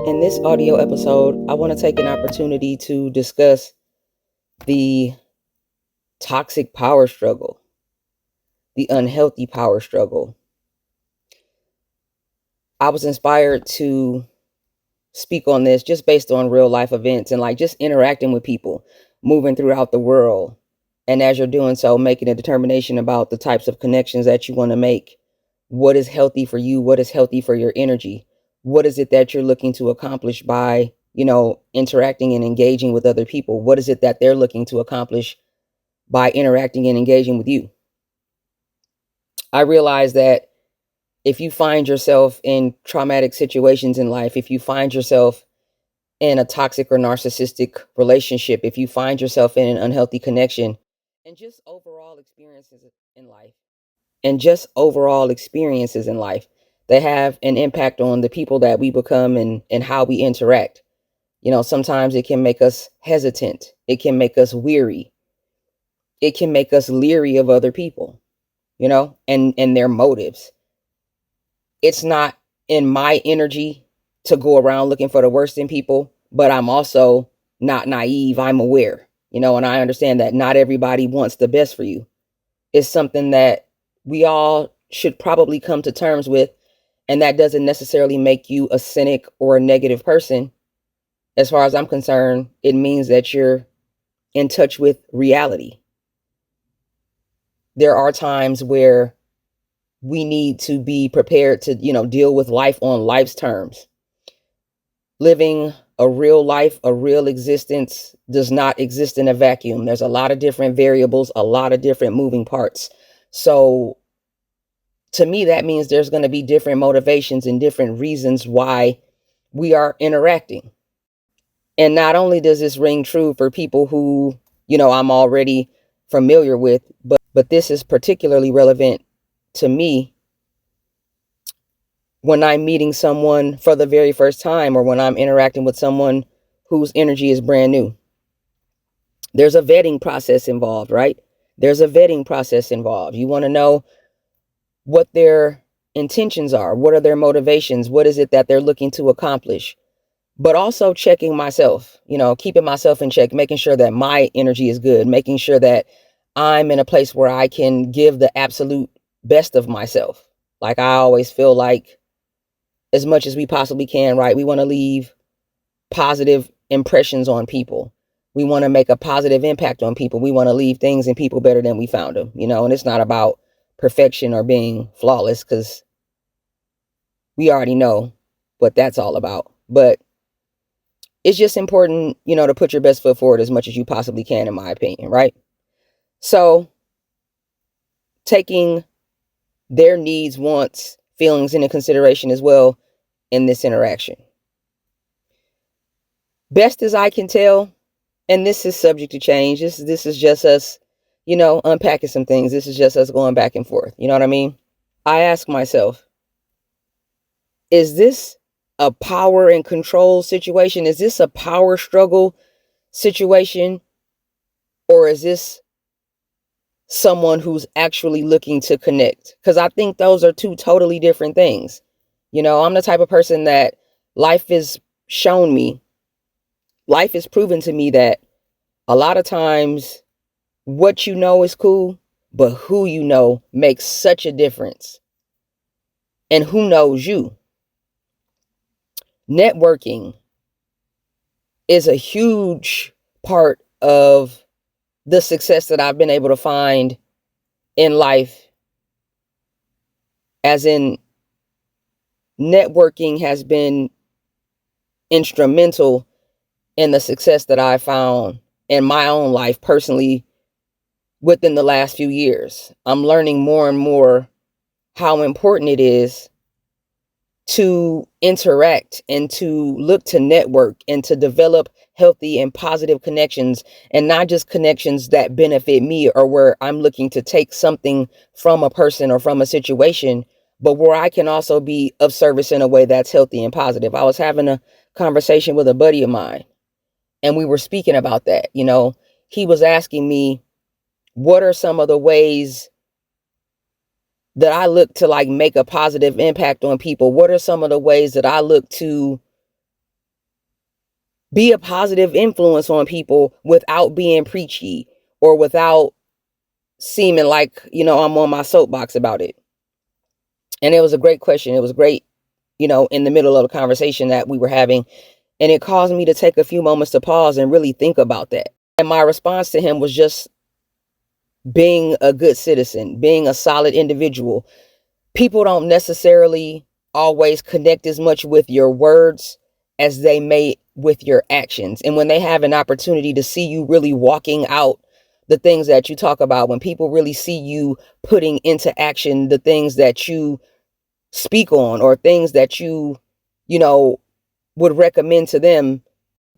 In this audio episode, I want to take an opportunity to discuss the toxic power struggle, the unhealthy power struggle. I was inspired to speak on this just based on real life events and just interacting with people, moving throughout the world. And as you're doing so, making a determination about the types of connections that you want to make. What is healthy for you? What is healthy for your energy? What is it that you're looking to accomplish by, interacting and engaging with other people? What is it that they're looking to accomplish by interacting and engaging with you? I realize that if you find yourself in traumatic situations in life, if you find yourself in a toxic or narcissistic relationship, if you find yourself in an unhealthy connection, and just overall experiences in life, they have an impact on the people that we become and how we interact. Sometimes it can make us hesitant. It can make us weary. It can make us leery of other people, and their motives. It's not in my energy to go around looking for the worst in people, but I'm also not naive. I'm aware, and I understand that not everybody wants the best for you. It's something that we all should probably come to terms with. And that doesn't necessarily make you a cynic or a negative person. As far as I'm concerned, it means that you're in touch with reality. There are times where we need to be prepared to, deal with life on life's terms. Living a real life, a real existence does not exist in a vacuum. There's a lot of different variables, a lot of different moving parts. So to me, that means there's going to be different motivations and different reasons why we are interacting. And not only does this ring true for people who, I'm already familiar with, but this is particularly relevant to me when I'm meeting someone for the very first time or when I'm interacting with someone whose energy is brand new. There's a vetting process involved, right? There's a vetting process involved. You want to know what their intentions are. What are their motivations? What is it that they're looking to accomplish? But also checking myself, keeping myself in check, making sure that my energy is good, making sure that I'm in a place where I can give the absolute best of myself. I always feel like as much as we possibly can, right? We want to leave positive impressions on people. We want to make a positive impact on people. We want to leave things and people better than we found them, and it's not about perfection or being flawless, because we already know what that's all about. But it's just important, to put your best foot forward as much as you possibly can, in my opinion, right? So taking their needs, wants, feelings into consideration as well in this interaction. Best as I can tell, and this is subject to change, this is just us unpacking some things. This is just us going back and forth. You know what I mean? I ask myself, is this a power and control situation? Is this a power struggle situation? Or is this someone who's actually looking to connect? Because I think those are two totally different things. I'm the type of person that life has proven to me that a lot of times what you know is cool, but who you know makes such a difference. And who knows you? Networking is a huge part of the success that I've been able to find in life. As in, networking has been instrumental in the success that I found in my own life personally within the last few years. I'm learning more and more how important it is to interact and to look to network and to develop healthy and positive connections, and not just connections that benefit me or where I'm looking to take something from a person or from a situation, but where I can also be of service in a way that's healthy and positive. I was having a conversation with a buddy of mine, and we were speaking about that. He was asking me, what are some of the ways that I look to make a positive impact on people? What are some of the ways that I look to be a positive influence on people without being preachy or without seeming like, I'm on my soapbox about it. And it was a great question. It was great, in the middle of the conversation that we were having. And it caused me to take a few moments to pause and really think about that. And my response to him was just being a good citizen, being a solid individual. People don't necessarily always connect as much with your words as they may with your actions. And when they have an opportunity to see you really walking out the things that you talk about, when people really see you putting into action the things that you speak on or things that you would recommend to them,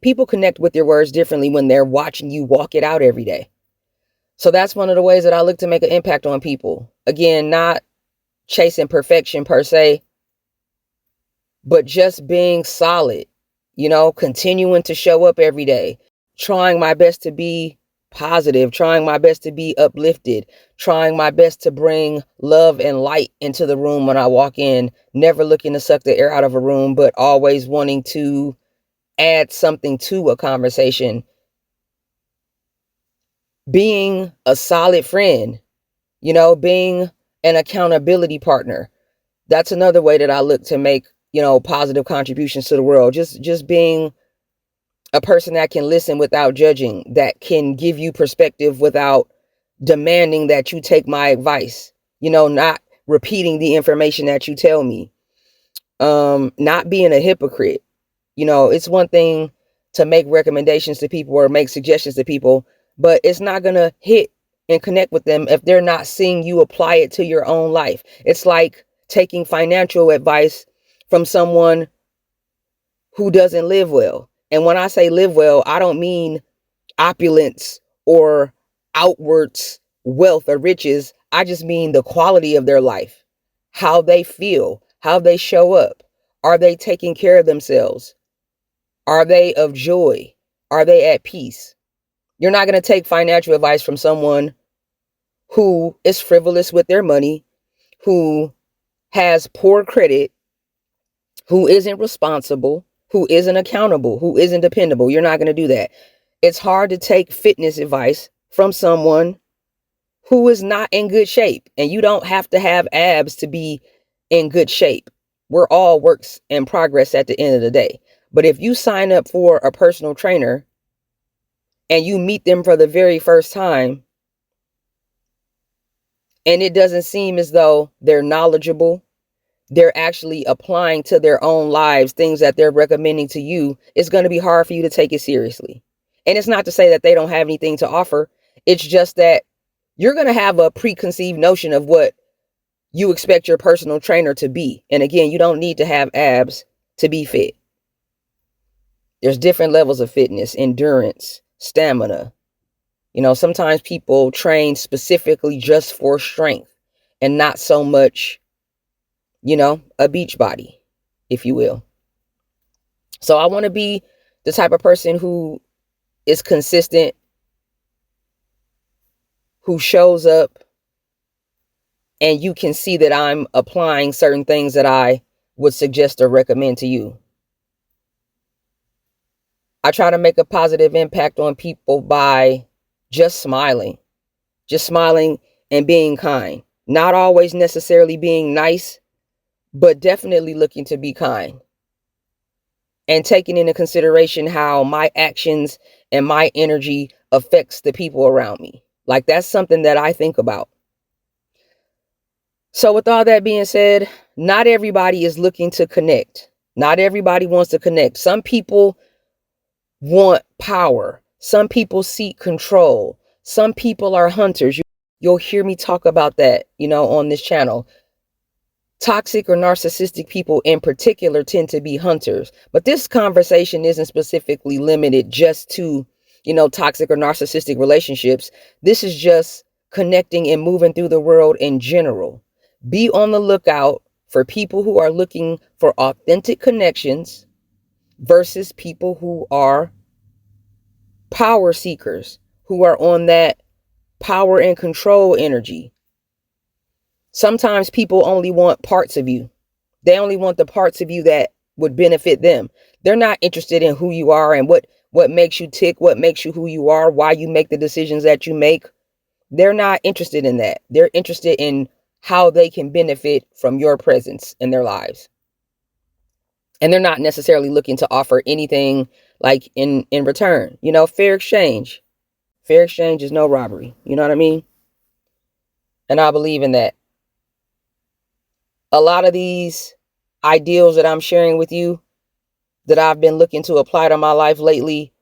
people connect with your words differently when they're watching you walk it out every day. So that's one of the ways that I look to make an impact on people. Again, not chasing perfection per se, but just being solid, continuing to show up every day, trying my best to be positive, trying my best to be uplifted, trying my best to bring love and light into the room when I walk in, never looking to suck the air out of a room, but always wanting to add something to a conversation. Being a solid friend, being an accountability partner. That's another way that I look to make, positive contributions to the world. Just being a person that can listen without judging, that can give you perspective without demanding that you take my advice, not repeating the information that you tell me, not being a hypocrite. It's one thing to make recommendations to people or make suggestions to people, but it's not going to hit and connect with them if they're not seeing you apply it to your own life. It's like taking financial advice from someone who doesn't live well. And when I say live well, I don't mean opulence or outwards wealth or riches. I just mean the quality of their life, how they feel, how they show up. Are they taking care of themselves? Are they of joy? Are they at peace? You're not going to take financial advice from someone who is frivolous with their money, who has poor credit, who isn't responsible, who isn't accountable, who isn't dependable. You're not going to do that. It's hard to take fitness advice from someone who is not in good shape. And you don't have to have abs to be in good shape. We're all works in progress at the end of the day. But if you sign up for a personal trainer and you meet them for the very first time, and it doesn't seem as though they're knowledgeable, they're actually applying to their own lives things that they're recommending to you, it's going to be hard for you to take it seriously. And it's not to say that they don't have anything to offer. It's just that you're going to have a preconceived notion of what you expect your personal trainer to be. And again, you don't need to have abs to be fit. There's different levels of fitness, endurance, stamina. Sometimes people train specifically just for strength and not so much, a beach body, if you will. So I want to be the type of person who is consistent, who shows up, and you can see that I'm applying certain things that I would suggest or recommend to you. I try to make a positive impact on people by just smiling and being kind. Not always necessarily being nice, but definitely looking to be kind. And taking into consideration how my actions and my energy affects the people around me. Like, that's something that I think about. So with all that being said, not everybody is looking to connect. Not everybody wants to connect. Some people want power. Some people seek control. Some people are hunters. You'll hear me talk about that, on this channel. Toxic or narcissistic people in particular tend to be hunters. But this conversation isn't specifically limited just to, toxic or narcissistic relationships. This is just connecting and moving through the world in general. Be on the lookout for people who are looking for authentic connections versus people who are power seekers, who are on that power and control energy. Sometimes people only want parts of you. They only want the parts of you that would benefit them. They're not interested in who you are and what makes you tick, what makes you who you are, why you make the decisions that you make. They're not interested in that. They're interested in how they can benefit from your presence in their lives. And they're not necessarily looking to offer anything like in return. Fair exchange. Fair exchange is no robbery. You know what I mean? And I believe in that. A lot of these ideals that I'm sharing with you, that I've been looking to apply to my life lately,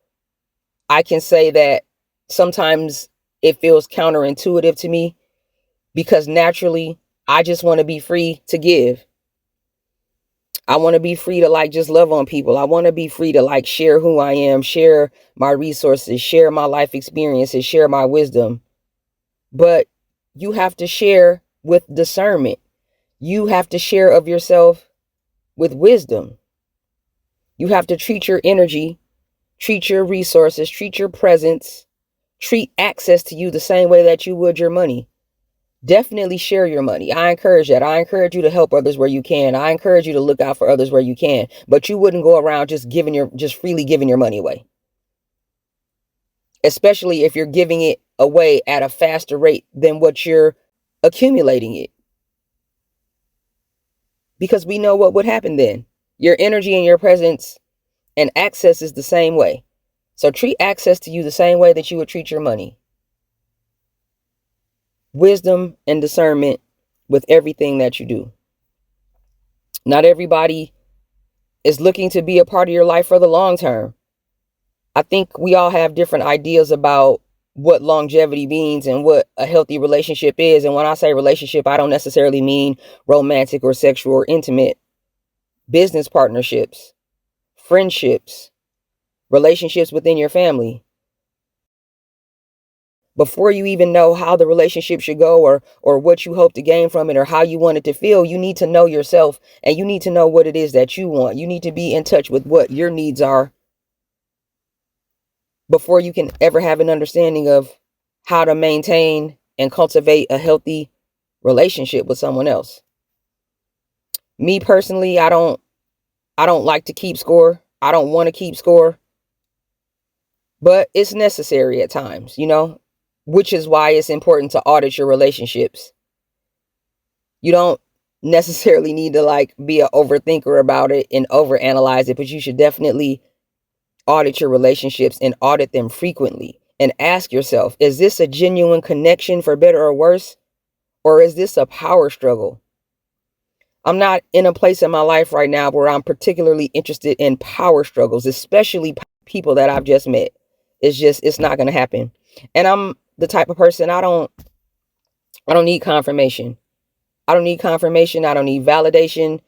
I can say that sometimes it feels counterintuitive to me, because naturally I just want to be free to give. I want to be free to just love on people. I want to be free to share who I am, share my resources, share my life experiences, share my wisdom. But you have to share with discernment. You have to share of yourself with wisdom. You have to treat your energy, treat your resources, treat your presence, treat access to you the same way that you would your money. Definitely share your money. I encourage that. I encourage you to help others where you can. I encourage you to look out for others where you can. But you wouldn't go around just freely giving your money away. Especially if you're giving it away at a faster rate than what you're accumulating it. Because we know what would happen then. Your energy and your presence and access is the same way. So treat access to you the same way that you would treat your money. Wisdom and discernment with everything that you do. Not everybody is looking to be a part of your life for the long term. I think we all have different ideas about what longevity means and what a healthy relationship is. And when I say relationship, I don't necessarily mean romantic or sexual or intimate. Business partnerships, friendships, relationships within your family. Before you even know how the relationship should go or what you hope to gain from it or how you want it to feel, you need to know yourself and you need to know what it is that you want. You need to be in touch with what your needs are before you can ever have an understanding of how to maintain and cultivate a healthy relationship with someone else. Me personally, I don't like to keep score. I don't want to keep score. But it's necessary at times, which is why it's important to audit your relationships. You don't necessarily need to be an overthinker about it and overanalyze it, but you should definitely audit your relationships and audit them frequently and ask yourself, is this a genuine connection for better or worse? Or is this a power struggle? I'm not in a place in my life right now where I'm particularly interested in power struggles, especially people that I've just met. It's not going to happen. And I'm the type of person, I don't need confirmation. I don't need confirmation. I don't need validation.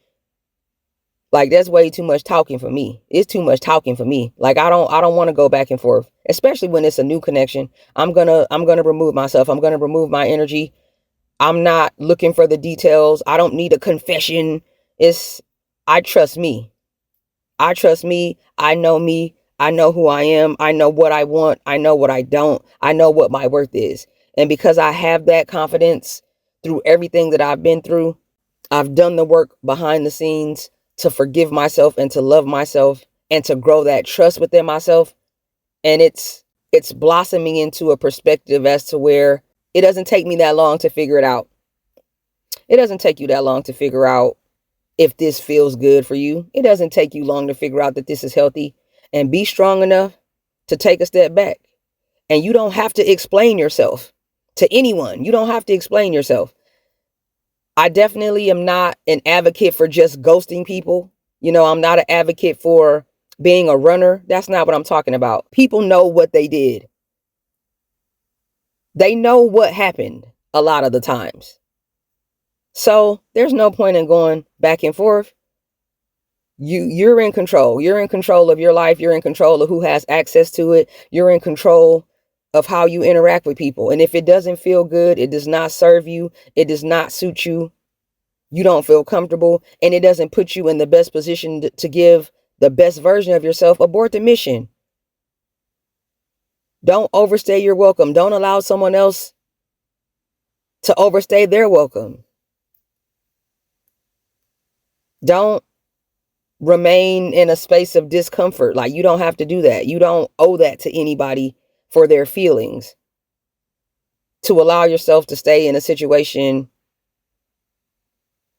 That's way too much talking for me. It's too much talking for me. I don't want to go back and forth, especially when it's a new connection. I'm going to remove myself. I'm going to remove my energy. I'm not looking for the details. I don't need a confession. I trust me. I trust me. I know me. I know who I am. I know what I want. I know what I don't. I know what my worth is. And because I have that confidence through everything that I've been through, I've done the work behind the scenes to forgive myself and to love myself and to grow that trust within myself. And it's blossoming into a perspective as to where it doesn't take me that long to figure it out. It doesn't take you that long to figure out if this feels good for you. It doesn't take you long to figure out that this is healthy, and be strong enough to take a step back. And you don't have to explain yourself to anyone. You don't have to explain yourself. I definitely am not an advocate for just ghosting people. I'm not an advocate for being a runner. That's not what I'm talking about. People know what they did. They know what happened a lot of the times. So there's no point in going back and forth. You're in control. You're in control of your life. You're in control of who has access to it. You're in control of how you interact with people. And if it doesn't feel good, it does not serve you, it does not suit you, you don't feel comfortable, and it doesn't put you in the best position to give the best version of yourself, abort the mission. Don't overstay your welcome. Don't allow someone else to overstay their welcome. Don't remain in a space of discomfort. Like, you don't have to do that. You don't owe that to anybody for their feelings. To allow yourself to stay in a situation,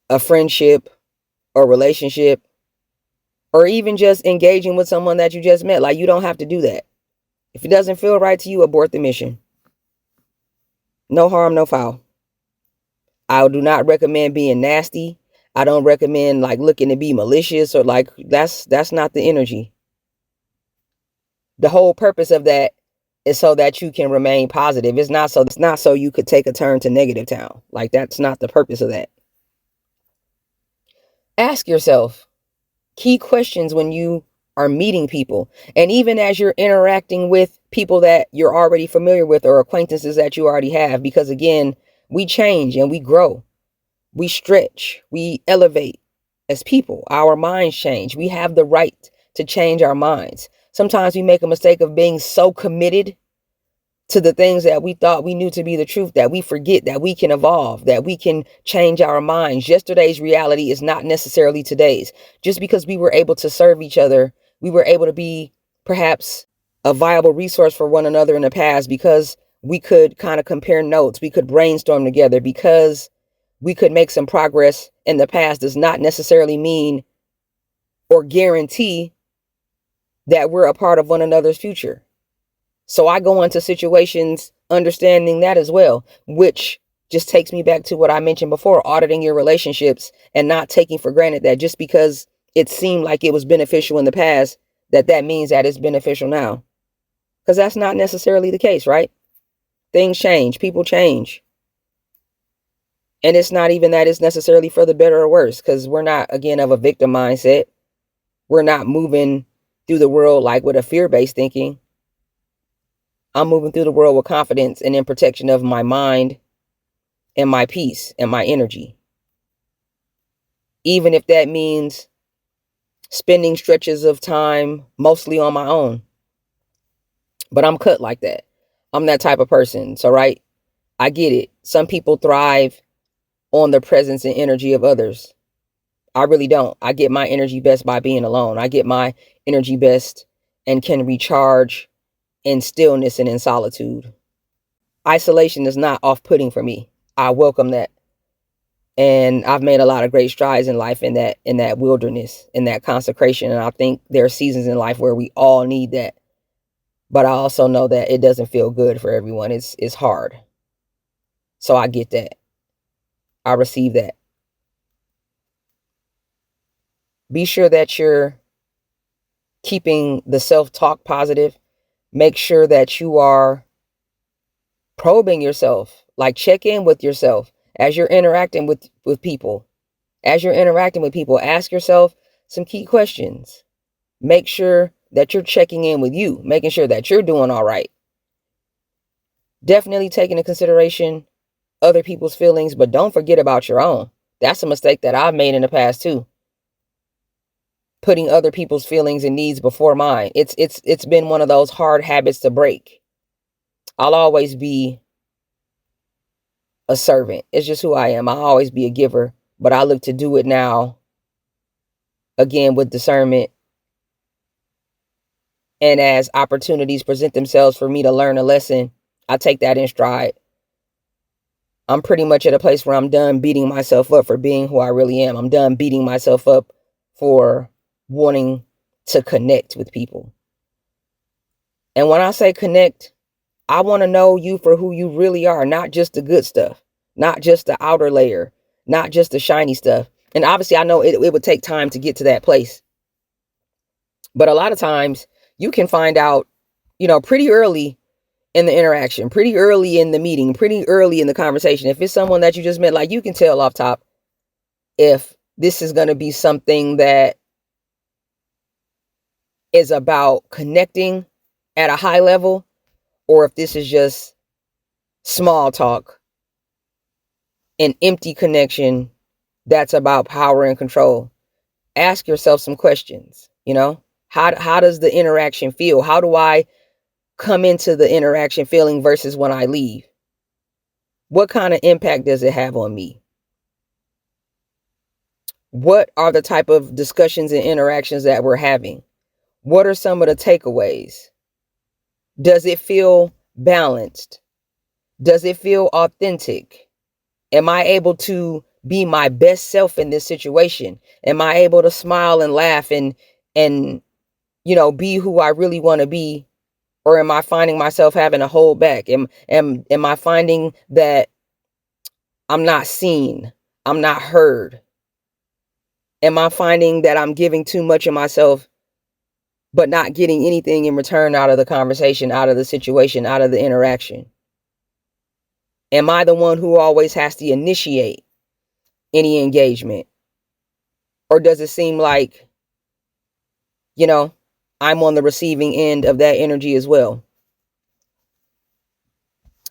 a friendship, or relationship, or even just engaging with someone that you just met. Like, you don't have to do that. If it doesn't feel right to you, abort the mission. No harm, no foul. I do not recommend being nasty. I don't recommend like looking to be malicious or like that's not the energy. The whole purpose of that is so that you can remain positive. It's not so you could take a turn to negative town. Like, that's not the purpose of that. Ask yourself key questions when you are meeting people, and even as you're interacting with people that you're already familiar with or acquaintances that you already have, because again, we change and we grow. We stretch, we elevate as people. Our minds change. We have the right to change our minds. Sometimes we make a mistake of being so committed to the things that we thought we knew to be the truth that we forget that we can evolve, that we can change our minds. Yesterday's reality is not necessarily today's. Just because we were able to serve each other, we were able to be perhaps a viable resource for one another in the past because we could kind of compare notes, we could brainstorm together, because we could make some progress in the past, does not necessarily mean or guarantee that we're a part of one another's future. So I go into situations understanding that as well, which just takes me back to what I mentioned before, auditing your relationships and not taking for granted that just because it seemed like it was beneficial in the past, that means that it's beneficial now. Because that's not necessarily the case, right? Things change, people change. And it's not even that it's necessarily for the better or worse, because we're not, again, of a victim mindset. We're not moving through the world like with a fear-based thinking. I'm moving through the world with confidence and in protection of my mind and my peace and my energy. Even if that means spending stretches of time mostly on my own. But I'm cut like that. I'm that type of person. So, right, I get it. Some people thrive on the presence and energy of others. I really don't. I get my energy best by being alone. I get my energy best and can recharge in stillness and in solitude. Isolation is not off-putting for me. I welcome that. And I've made a lot of great strides in life in that wilderness, in that consecration. And I think there are seasons in life where we all need that. But I also know that it doesn't feel good for everyone. It's hard. So I get that. I receive that. Be sure that you're keeping the self-talk positive. Make sure that you are probing yourself. Like, check in with yourself as you're interacting with people. As you're interacting with people, ask yourself some key questions. Make sure that you're checking in with you, making sure that you're doing all right. Definitely taking into consideration other people's feelings, but don't forget about your own. That's a mistake that I've made in the past too. Putting other people's feelings and needs before mine. It's been one of those hard habits to break. I'll always be a servant. It's just who I am. I'll always be a giver, but I look to do it now, again, with discernment. And as opportunities present themselves for me to learn a lesson, I take that in stride. I'm pretty much at a place where I'm done beating myself up for being who I really am. I'm done beating myself up for wanting to connect with people. And when I say connect, I want to know you for who you really are, not just the good stuff, not just the outer layer, not just the shiny stuff. And obviously, I know it would take time to get to that place. But a lot of times you can find out, pretty early in the interaction, pretty early in the meeting, pretty early in the conversation. If it's someone that you just met, like, you can tell off top if this is going to be something that is about connecting at a high level, or if this is just small talk, an empty connection that's about power and control. Ask yourself some questions. How does the interaction feel? How do I come into the interaction feeling versus when I leave? What kind of impact does it have on me? What are the type of discussions and interactions that we're having? What are some of the takeaways? Does it feel balanced? Does it feel authentic? Am I able to be my best self in this situation? Am I able to smile and laugh and be who I really want to be? Or am I finding myself having to hold back? Am I finding that I'm not seen? I'm not heard? Am I finding that I'm giving too much of myself, but not getting anything in return out of the conversation, out of the situation, out of the interaction? Am I the one who always has to initiate any engagement? Or does it seem like, I'm on the receiving end of that energy as well?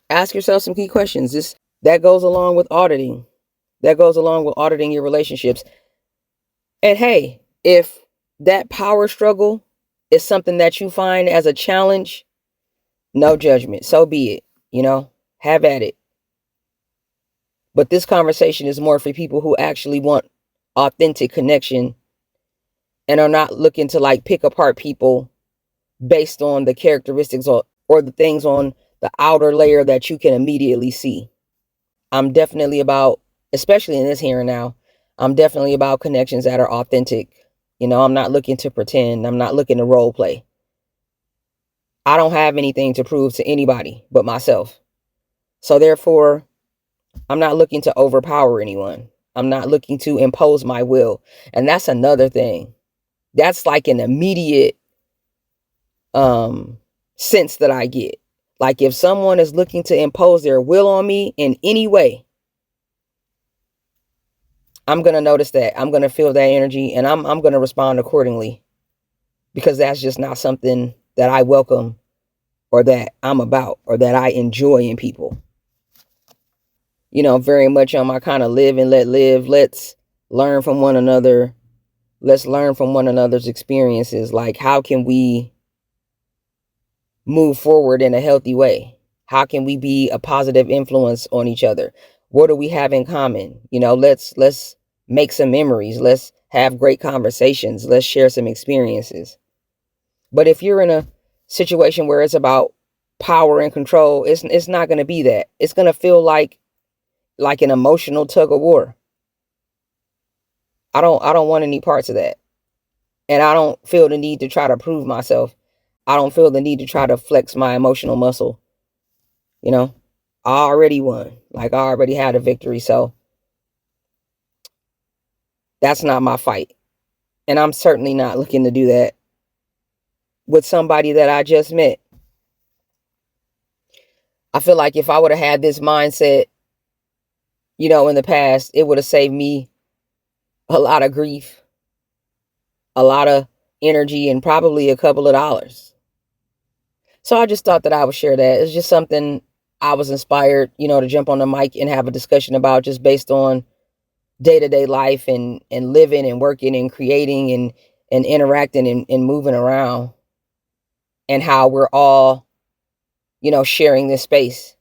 Ask yourself some key questions. That goes along with auditing. That goes along with auditing your relationships. And hey, if that power struggle is something that you find as a challenge, no judgment. So be it. Have at it. But this conversation is more for people who actually want authentic connection and are not looking to pick apart people based on the characteristics or the things on the outer layer that you can immediately see. I'm definitely about, especially in this here and now, I'm definitely about connections that are authentic. I'm not looking to pretend. I'm not looking to role play. I don't have anything to prove to anybody but myself. So therefore, I'm not looking to overpower anyone. I'm not looking to impose my will. And that's another thing. That's like an immediate sense that I get. Like if someone is looking to impose their will on me in any way, I'm going to notice that. I'm going to feel that energy and I'm going to respond accordingly, because that's just not something that I welcome or that I'm about or that I enjoy in people. Very much on my kind of live and let live. Let's learn from one another. Let's learn from one another's experiences. Like, how can we move forward in a healthy way? How can we be a positive influence on each other? What do we have in common? Let's make some memories. Let's have great conversations. Let's share some experiences. But if you're in a situation where it's about power and control, it's not going to be that. It's going to feel like an emotional tug of war. I don't want any parts of that. And I don't feel the need to try to prove myself. I don't feel the need to try to flex my emotional muscle. I already won. I already had a victory. So that's not my fight. And I'm certainly not looking to do that with somebody that I just met. I feel like if I would have had this mindset, in the past, it would have saved me a lot of grief, a lot of energy, and probably a couple of dollars. So I just thought that I would share that. It's just something I was inspired, to jump on the mic and have a discussion about, just based on day-to-day life and living and working and creating and interacting and moving around, and how we're all, sharing this space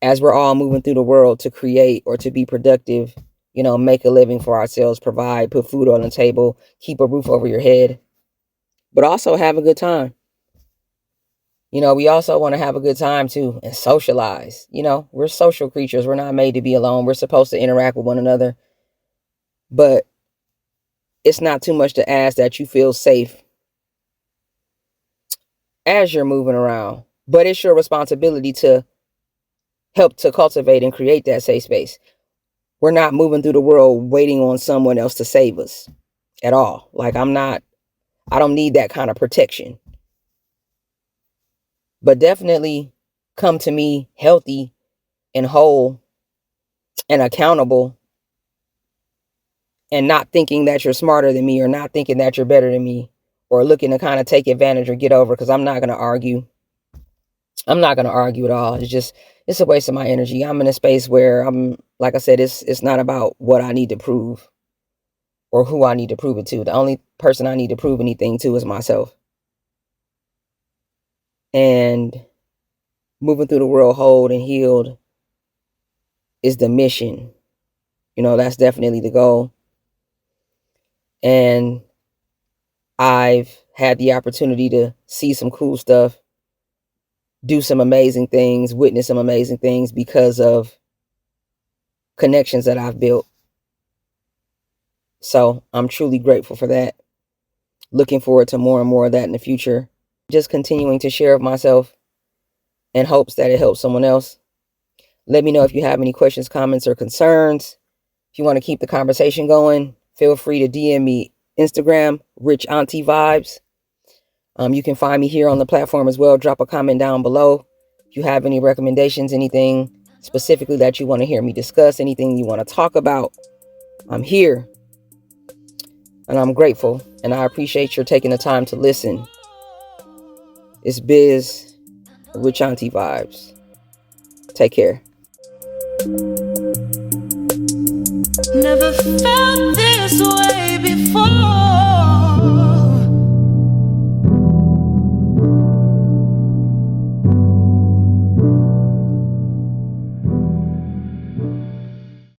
as we're all moving through the world to create or to be productive, make a living for ourselves, provide, put food on the table, keep a roof over your head, but also have a good time. We also want to have a good time too and socialize. We're social creatures. We're not made to be alone. We're supposed to interact with one another. But it's not too much to ask that you feel safe as you're moving around. But it's your responsibility to help to cultivate and create that safe space. We're not moving through the world waiting on someone else to save us at all. I don't need that kind of protection. But definitely come to me healthy and whole and accountable, and not thinking that you're smarter than me or not thinking that you're better than me or looking to kind of take advantage or get over, because I'm not going to argue. I'm not going to argue at all. It's a waste of my energy. I'm in a space where I'm, like I said, it's not about what I need to prove or who I need to prove it to. The only person I need to prove anything to is myself. And moving through the world whole and healed is the mission. That's definitely the goal. And I've had the opportunity to see some cool stuff, do some amazing things, witness some amazing things because of connections that I've built. So I'm truly grateful for that. Looking forward to more and more of that in the future. Just continuing to share of myself in hopes that it helps someone else. Let me know if you have any questions, comments, or concerns. If you want to keep the conversation going, feel free to DM me Instagram, Rich Auntie Vibes. You can find me here on the platform as well. Drop a comment down below. If you have any recommendations, anything specifically that you want to hear me discuss, anything you want to talk about, I'm here. And I'm grateful. And I appreciate your taking the time to listen. It's Biz, Rich Auntie Vibes. Take care. Never felt this way.